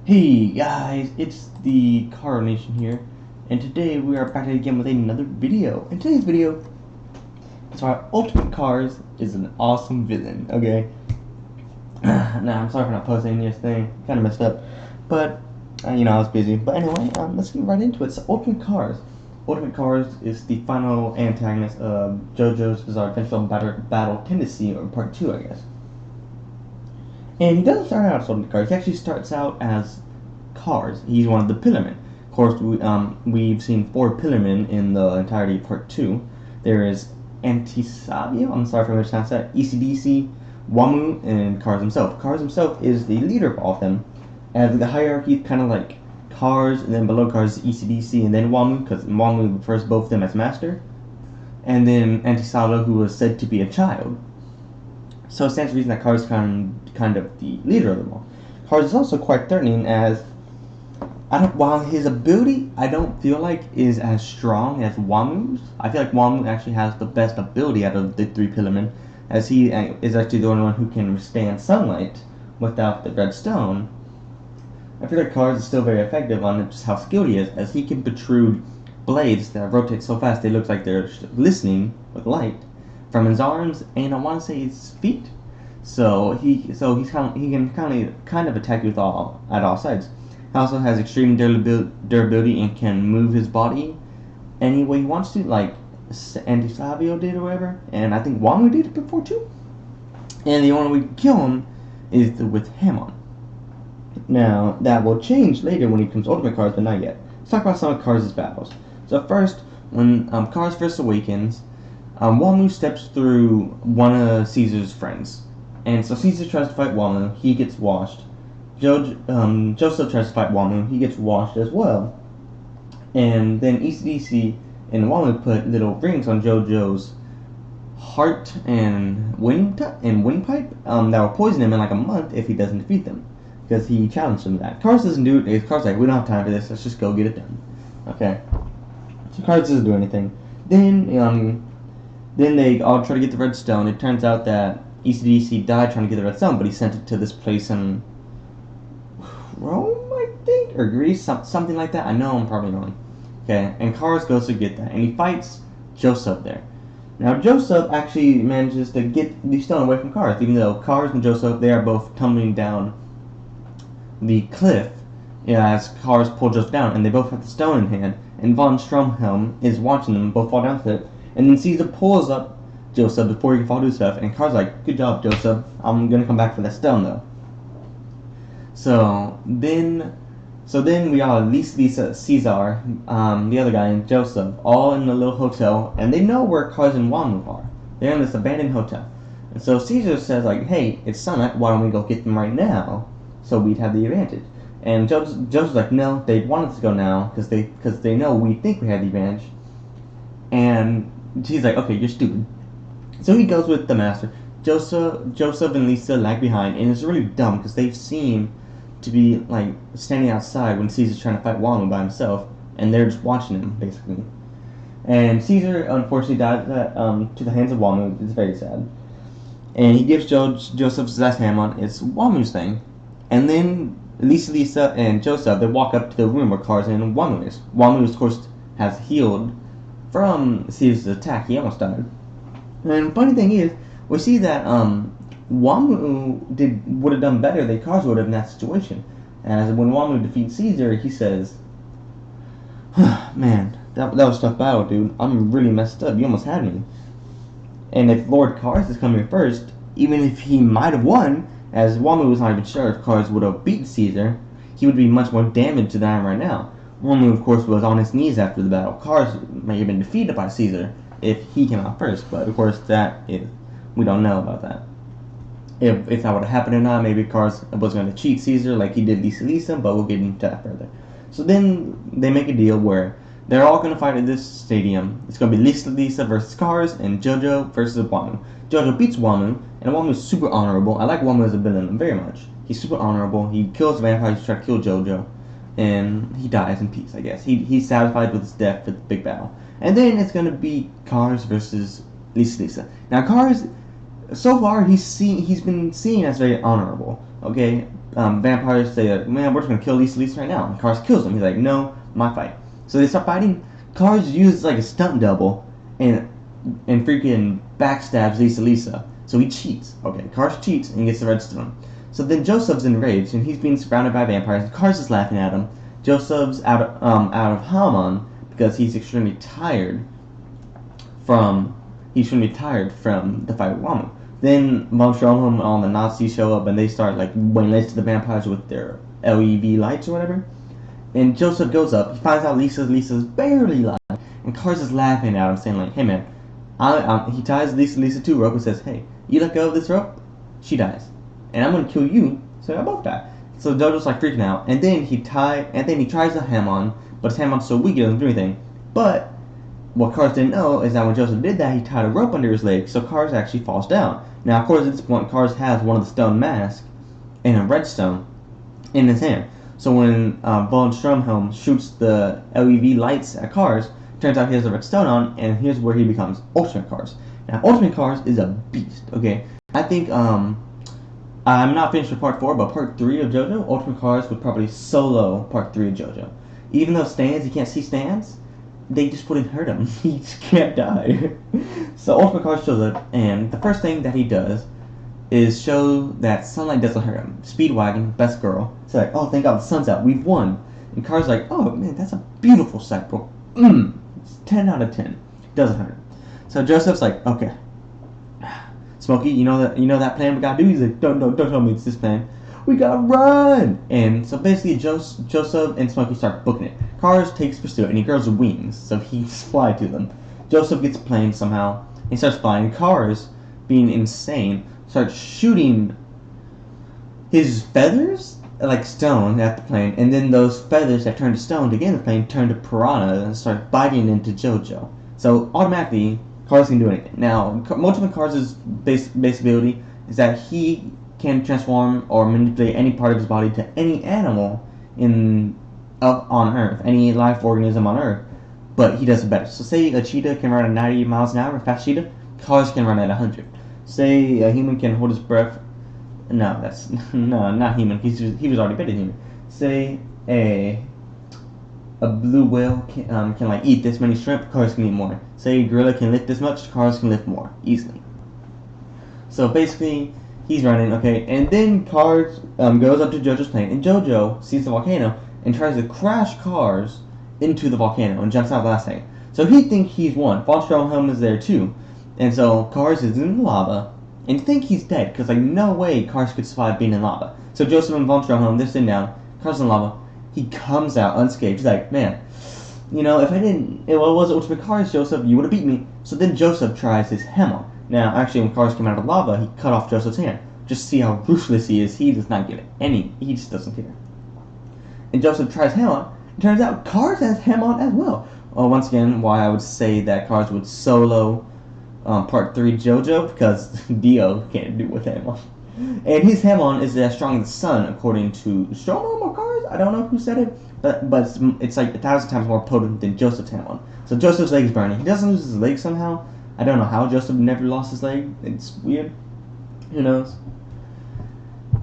Hey guys, it's the Car Nation here, and today we are back again with another video. In today's video, is why Ultimate Cars is an awesome villain, okay? Now, I'm sorry for not posting this thing, kind of messed up, but, I was busy. But anyway, let's get right into it. So, Ultimate Cars. Ultimate Cars is the final antagonist of JoJo's Bizarre Adventure Battle Tendency, or Part 2, I guess. And he doesn't start out as Ultimate Cars. He actually starts out as Cars. He's one of the Pillarmen. Of course, we've seen 4 Pillarmen in the entirety of Part 2. There is Antisavio, I'm sorry if I mispronounced that, ECDC, Wamu, and Cars himself. Cars himself is the leader of all of them. As the hierarchy is kind of like Cars, and then below Cars is ECDC, and then Wamu, because Wamu refers both of them as master. And then Antisavio, who was said to be a child. So it stands to reason that Cars is kind of the leader of them all. Cars is also quite threatening, as while his ability I don't feel like is as strong as Wamu's. I feel like Wamu actually has the best ability out of the 3 Pillarmen, as he is actually the only one who can withstand sunlight without the red stone. I feel like Cars is still very effective on just how skilled he is, as he can protrude blades that rotate so fast they look like they're glistening with light from his arms, and I want to say his feet. So he can kind of attack you at all sides. He also has extreme durability and can move his body any way he wants to, like Antisavio did or whatever, and I think Wamu did it before too. And the only way to kill him is with Hamon. Now that will change later when he becomes Ultimate Cars, but not yet. Let's talk about some of Cars' battles. So first, when Cars first awakens, Wamu steps through one of Caesar's friends. And so Caesar tries to fight Wamu, he gets washed. Joseph tries to fight Wamu, he gets washed as well. And then ECDC and Wamu put little rings on JoJo's heart and windpipe that will poison him in like a month if he doesn't defeat them. Because he challenged him to that. Cars doesn't do it. Cars like, we don't have time for this, let's just go get it done. Okay. So Cars doesn't do anything. Then they all try to get the red stone. It turns out that ECDC died trying to get the red stone, but he sent it to this place in Rome, I think, or Greece, something like that. I know I'm probably wrong. Okay, and Cars goes to get that, and he fights Joseph there. Now Joseph actually manages to get the stone away from Cars, even though Cars and Joseph, they are both tumbling down the cliff as Cars pull Joseph down, and they both have the stone in hand, and von Stromhelm is watching them both fall down the cliff. And then Caesar pulls up Joseph before he can fall to his stuff, and Cars like, good job, Joseph. I'm gonna come back for that stone though. So then we all, Lisa, Caesar, the other guy, and Joseph, all in the little hotel, and they know where Cars and Wamu are. They're in this abandoned hotel. And so Caesar says like, hey, it's sunlight, why don't we go get them right now, so we'd have the advantage. And Joseph's like, no, they want us to go now, because they know we think we have the advantage. And he's like, okay, you're stupid. So he goes with the master. Joseph and Lisa lag behind, and it's really dumb because they seem to be like standing outside when Caesar's trying to fight Wamu by himself, and they're just watching him basically. And Caesar unfortunately died to the hands of Wamu. It's very sad. And he gives Joseph's last Hamon. It's Wamu's thing. And then Lisa, and Joseph, they walk up to the room where Cars and Wamu is. Wamu, of course, has healed from Caesar's attack. He almost died. And funny thing is, we see that Wamu would have done better than Cars would have in that situation. As when Wamu defeats Caesar, he says, man, that was a tough battle, dude. I'm really messed up. You almost had me. And if Lord Cars is coming first, even if he might have won, as Wamu was not even sure if Cars would have beat Caesar, he would be much more damaged than I am right now. Wamu, of course, was on his knees after the battle. Cars may have been defeated by Caesar if he came out first, but of course we don't know about that. If that would have happened or not, maybe Cars was going to cheat Caesar like he did Lisa, but we'll get into that further. So then they make a deal where they're all going to fight at this stadium. It's going to be Lisa versus Cars and JoJo versus Wamu. JoJo beats Wamu, and Wamu is super honorable. I like Wamu as a villain very much. He's super honorable. He kills vampires to try to kill JoJo, and he dies in peace, I guess. He's satisfied with his death for the big battle. And then it's going to be Cars versus Lisa. Now Cars, so far he's been seen as very honorable, okay? vampires say, like, man, we're just gonna kill Lisa right now. And Cars kills him. He's like, no, my fight. So they start fighting. Cars uses like a stunt double and freaking backstabs Lisa. So he cheats. Okay, Cars cheats and he gets the redstone. So then Joseph's enraged and he's being surrounded by vampires. Cars is laughing at him. Joseph's out of Haman because he's extremely tired from the fight with Ramu. Then Von Stroheim and all the Nazis show up and they start like laying lights to the vampires with their LED lights or whatever. And Joseph goes up. He finds out Lisa's barely alive, and Cars is laughing at him, saying like, "Hey man," he ties Lisa to a rope and says, "Hey, you let go of this rope, she dies, and I'm gonna kill you, so I both die." So Jojo's like freaking out, and then he tries to Hamon, but his Hamon's so weak he doesn't do anything. But what Cars didn't know is that when Joseph did that, he tied a rope under his leg, so Cars actually falls down. Now, of course, at this point, Cars has one of the stone masks and a redstone in his hand. So when Von Stroheim shoots the LED lights at Cars, turns out he has the red stone on, and here's where he becomes Ultimate Cars. Now, Ultimate Cars is a beast, okay? I think, I'm not finished with Part 4, but Part 3 of JoJo, Ultimate Cars would probably solo Part 3 of JoJo. Even though he can't see stands, they just wouldn't hurt him. He just can't die. So Ultimate Cars shows up, and the first thing that he does is show that sunlight doesn't hurt him. Speedwagon, best girl. It's like, oh, thank God the sun's out. We've won. And Car's like, oh, man, that's a beautiful sight, bro. It's 10 out of 10. Doesn't hurt him. So Joseph's like, okay. Smokey, you know that plan we gotta do? He's like, don't tell me it's this plan. We gotta run! And so basically Joseph and Smokey start booking it. Cars takes pursuit and he grows wings, so he flies to them. Joseph gets a plane somehow. He starts flying. Cars, being insane, starts shooting his feathers like stone at the plane, and then those feathers that turn to stone to get in the plane turn to piranha and start biting into JoJo. So automatically, Cars can do anything. Now, Ultimate Cars' base ability is that he can transform or manipulate any part of his body to any animal on Earth, any life organism on Earth, but he does it better. So say a cheetah can run at 90 miles an hour, a fast cheetah, Cars can run at 100. Say a human can hold his breath. No, not human. He was already better than human. Say a blue whale can like eat this many shrimp. Cars can eat more. Say a gorilla can lift this much. Cars can lift more easily. So basically, he's running, okay, and then Cars goes up to JoJo's plane, and JoJo sees the volcano and tries to crash Cars into the volcano and jumps out the last second. So he thinks he's won. Von Stroheim is there too. And so Cars is in the lava, and you think he's dead, because like no way Cars could survive being in lava. So Joseph and Von Stroheim, they're sitting down, Cars in lava, he comes out unscathed. He's like, man, if it was Ultimate Cars, Joseph, you would have beat me. So then Joseph tries his hammer. Now, actually, when Cars came out of lava, he cut off Joseph's hand. Just see how ruthless he is. He does not give it he just doesn't care. And Joseph tries Hamon. It turns out Cars has Hamon as well. Once again, why I would say that Cars would solo Part 3 JoJo, because Dio can't do with Hamon. And his Hamon is as strong as the sun, according to Stromon or Cars? I don't know who said it, but it's like 1,000 times more potent than Joseph's Hamon. So Joseph's leg is burning. He doesn't lose his leg somehow. I don't know how Joseph never lost his leg. It's weird. Who knows?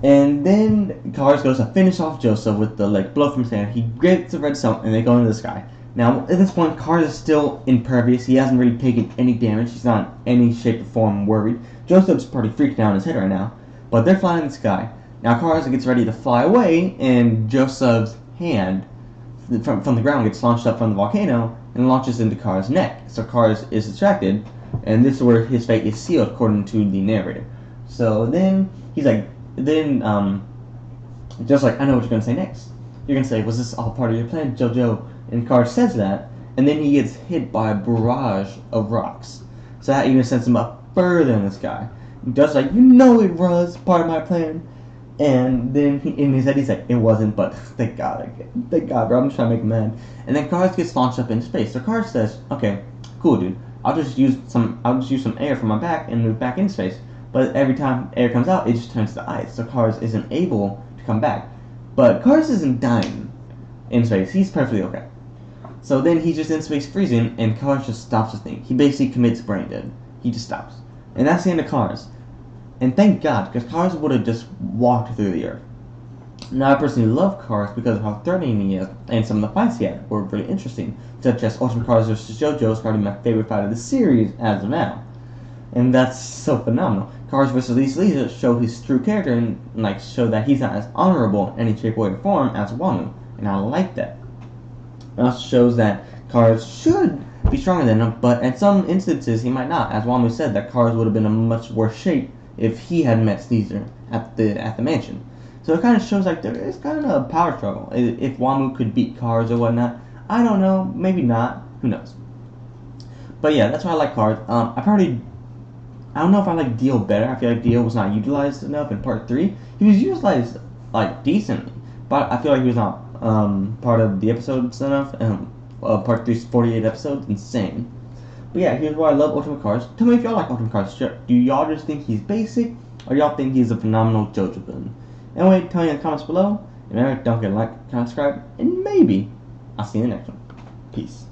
And then Cars goes to finish off Joseph with the leg blow from his hand. He gets the redstone and they go into the sky. Now, at this point, Cars is still impervious. He hasn't really taken any damage. He's not in any shape or form worried. Joseph's pretty freaked out in his head right now. But they're flying in the sky. Now, Cars gets ready to fly away, and Joseph's hand from the ground gets launched up from the volcano and launches into Cars' neck. So Cars is distracted, and this is where his fate is sealed, according to the narrator. So then he's like, just like, I know what you're gonna say next. You're gonna say, was this all part of your plan, JoJo? And Cars says that, and then he gets hit by a barrage of rocks. So that even sends him up further in the sky. Just like, it was part of my plan. And then in his head he's like, it wasn't, but thank God, bro, I'm just trying to make him mad. And then Cars gets launched up into space. So Cars says, okay, cool, dude. I'll just use some air from my back and move back into space. But every time air comes out, it just turns to ice. So Cars isn't able to come back. But Cars isn't dying in space. He's perfectly okay. So then he's just in space freezing, and Cars just stops the thing. He basically commits brain dead. He just stops. And that's the end of Cars. And thank God, because Cars would have just walked through the earth. Now, I personally love Cars because of how threatening he is, and some of the fights he had were really interesting, such as Ultimate Cars vs. JoJo is probably my favorite fight of the series as of now. And that's so phenomenal. Cars vs. Lisa showed his true character and show that he's not as honorable in any shape, way, or form as Wanu, and I like that. It also shows that Cars should be stronger than him, but in some instances he might not. As Wanu said, that Cars would have been in much worse shape if he had met Caesar at the mansion. So it kind of shows like there is kind of a power struggle. If Wanu could beat Cars or whatnot, I don't know, maybe not, who knows. But yeah, that's why I like Cars. I don't know if I like Dio better. I feel like Dio was not utilized enough in part 3. He was utilized decently, but I feel like he was not part of the episodes enough. Part 3's 48 episodes, insane. But yeah, here's why I love Ultimate Cars. Tell me if y'all like Ultimate Cars. Do y'all just think he's basic, or y'all think he's a phenomenal JoJo villain? Anyway, tell me in the comments below. And remember, don't forget to like, comment, subscribe, and maybe I'll see you in the next one. Peace.